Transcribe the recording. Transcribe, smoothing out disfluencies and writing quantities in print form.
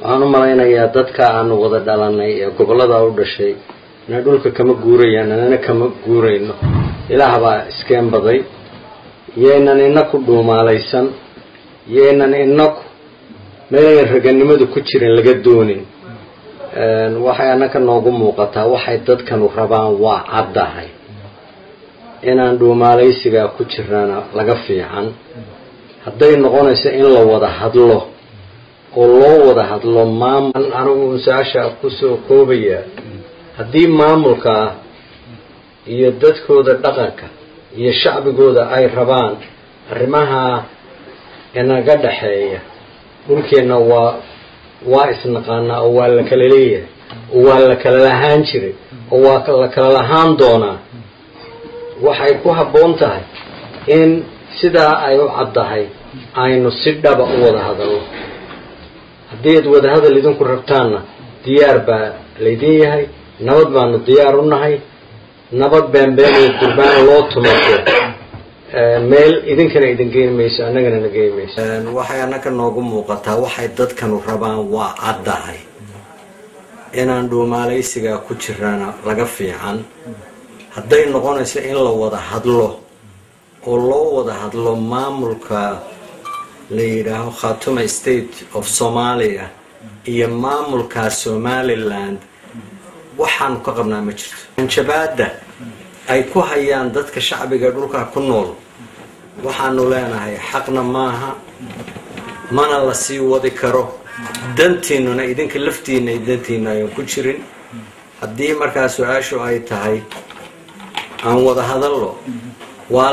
waxaan u malaynayaa dadka aan wada dhalanay ee gobolada u dhashay inay dhulka kama guurayaan anana kama guurayno ilaah baa iskeen baday yeenan inaku dhuumaalaysan yeenan inaku meelay raganimadu ku jireen laga doonin waxay anaka noogu muuqataa waxay dadkanu rabaan waa caddahay inaan dhuumaalaysiga ku jirana laga fiican hadday noqonayso in la wada hadlo oo loo wada hadlo maamul anigu saasha ku soo koobaya haddii maamulka iyo dadkooda dhaqanka iyo shacbigooda ay rabaan arrimaha inaga dhaxeeya dhulkeena waa isnaqaanaa oo waa la kala leeyahay oo waa la kala lahaan jiray oo waa la kala lahaan doonaa waxay ku habboon tahay in sidaa ay u caddahay aynu si dhaba u wada hadalno haddii aad wada hadal idinku rabtaanna diyaar baa laydin yahay nabad baanu diyaar u nahay nabad beenbeen iyo durbaan loo tumato meel idinkana idin geyn mayso annagana na geyn mayso waxay annaka noogu muuqataa waxay dadkanu rabaan waa caddahay inaan dhuumaalaysiga ku jirana laga fiican hadday noqonayso in la wada hadlo oo loo wada hadlo maamulka la yidhaaho Khatuma State of Somalia iyo maamulka Somaliland waxaan ka qabnaa ma jirto shabaada ay ku hayaan dadka shacbiga dhulka ku nool waxaanu leenahay xaqna maaha mana la sii wadi karo dantiinuna idinka laftiina dantiina ay ku jirin haddii markaa su'aashu ay tahay aan wada hadallo waa